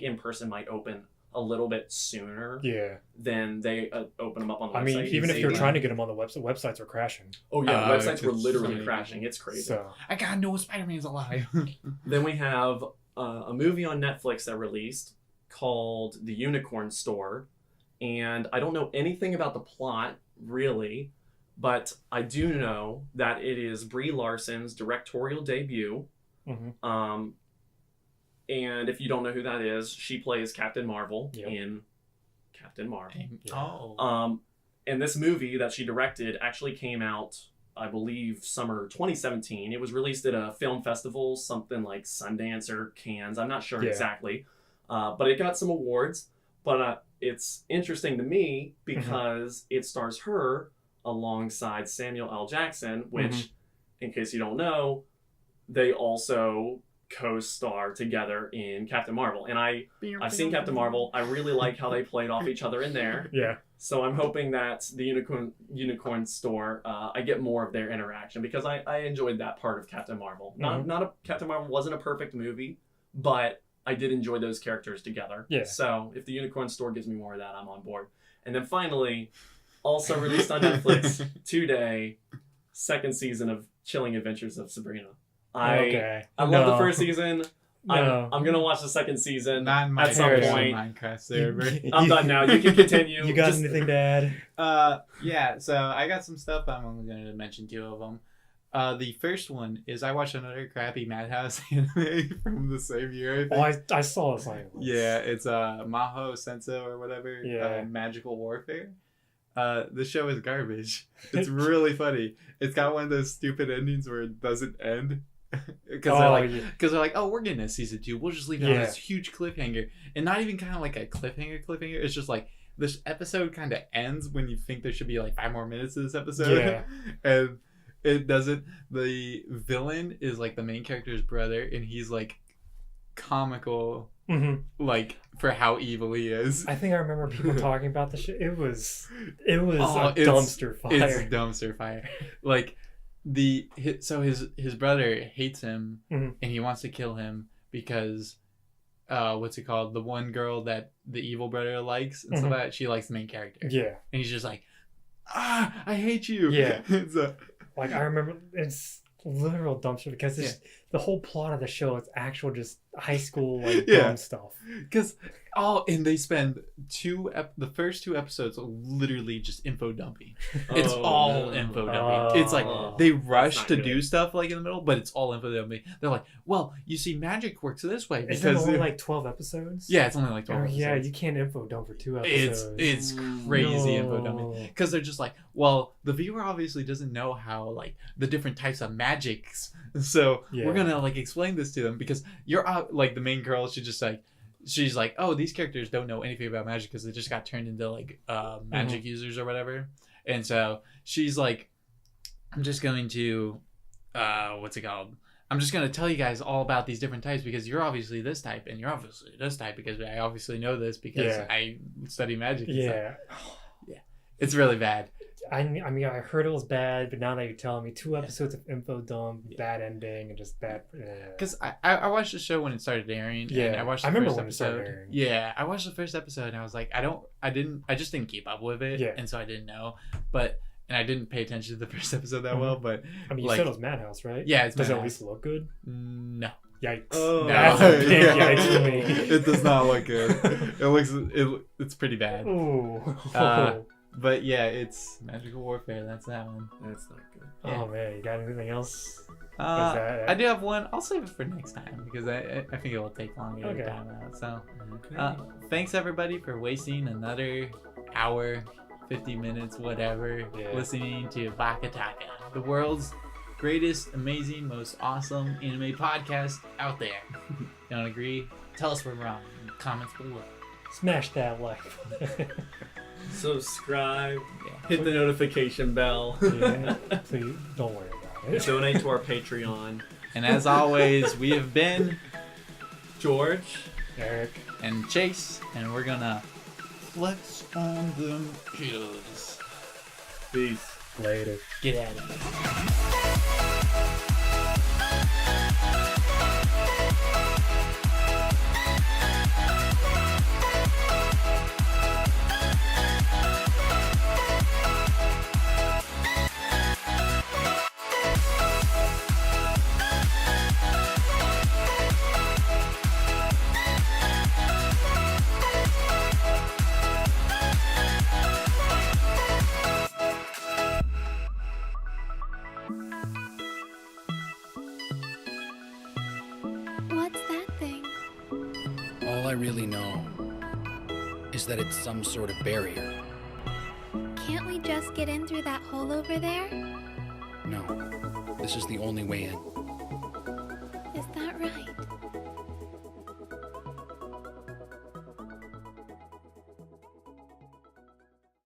in person might open a little bit sooner. Yeah. Than they open them up on the website. I mean, even if you're trying to get them on the website, websites are crashing. Oh yeah, websites were literally crashing. It's crazy. So I gotta know Spider-Man's alive. Then we have a movie on Netflix that released called The Unicorn Store, and I don't know anything about the plot really, but I do know that it is Brie Larson's directorial debut. Mm-hmm. And if you don't know who that is, she plays Captain Marvel in Captain Marvel. Oh. And this movie that she directed actually came out, I believe, summer 2017. It was released at a film festival, something like Sundance or Cannes. I'm not sure exactly. But it got some awards. But it's interesting to me because it stars her alongside Samuel L. Jackson, which, in case you don't know, they also co-star together in Captain Marvel. And I've seen Captain Marvel. I really like how they played off each other in there. Yeah. So I'm hoping that the Unicorn Store, I get more of their interaction, because I enjoyed that part of Captain Marvel. Captain Marvel wasn't a perfect movie, but I did enjoy those characters together. Yeah. So if the Unicorn Store gives me more of that, I'm on board. And then finally, also released on Netflix today, 2nd season of Chilling Adventures of Sabrina. I love the first season. No. I'm gonna watch the 2nd season Not in my at some point. Minecraft server. I'm done now. You can continue. You got anything to add? Yeah, so I got some stuff. I'm only going to mention 2 of them. The first one is I watched another crappy Madhouse anime from the same year. I saw it. Like, yeah, it's Maho Senso or whatever. Yeah. Magical Warfare. The show is garbage. It's really funny. It's got one of those stupid endings where it doesn't end. Because they're like, oh, we're getting a season 2. We'll just leave it on this huge cliffhanger, and not even kind of like a cliffhanger. It's just like this episode kind of ends when you think there should be like 5 more minutes of this episode, and it doesn't. The villain is like the main character's brother, and he's like comical, like for how evil he is. I think I remember people talking about the shit. It was a dumpster fire. It's dumpster fire. Like. His brother hates him and he wants to kill him because what's it called, the one girl that the evil brother likes, and so that she likes the main character, and he's just like, I hate you. So, like, I remember it's literal dumpster because it's the whole plot of the show is actual just high school dumb stuff, because and they spend the first 2 episodes literally just info dumping. It's all info dumping. It's like they rush to do stuff like in the middle, but it's all info dumping. They're like, well, you see, magic works this way because it's only like 12 episodes. Yeah, it's only like 12 episodes. Yeah, you can't info dump for 2 episodes. It's crazy info dumping because they're just like, well, the viewer obviously doesn't know how like the different types of magics, so we're gonna like explain this to them because you're like the main girl. She's like, oh, these characters don't know anything about magic because they just got turned into like magic users or whatever. And so she's like, I'm just going to what's it called? I'm just going to tell you guys all about these different types because you're obviously this type and you're obviously this type because I obviously know this because I study magic. And stuff. Yeah. It's really bad. I mean, I heard it was bad, but now that you're telling me 2 episodes of info dump, bad ending, and just bad. Because I watched the show when it started airing. Yeah, and I watched. I remember first when episode. it started airing. Yeah, I watched the first episode and I was like, I just didn't keep up with it. Yeah. And so I didn't know, and I didn't pay attention to the first episode that well. But I mean, you said it was Madhouse, right? Yeah, it's Does it at Madhouse. least look good? No. Yikes! Oh, That's a big Yeah. yikes for me. It does not look good. It's pretty bad. Ooh. But yeah, it's Magical Warfare. That's that one. That's not good. Oh man, you got anything else? I do have one. I'll save it for next time because I think it will take longer to time out. So, thanks everybody for wasting another hour, 50 minutes, whatever, listening to BakaTaka, the world's greatest, amazing, most awesome anime podcast out there. Don't agree? Tell us we're wrong in the comments below. Smash that like. Subscribe, hit the notification bell. Yeah, please don't worry about it. Donate to our Patreon. And as always, we have been George, Eric, and Chase, and we're gonna flex on them pills. peace. Later. Get at it. What's that thing? All I really know is that it's some sort of barrier. Can't we just get in through that hole over there? No, this is the only way in. Is that right?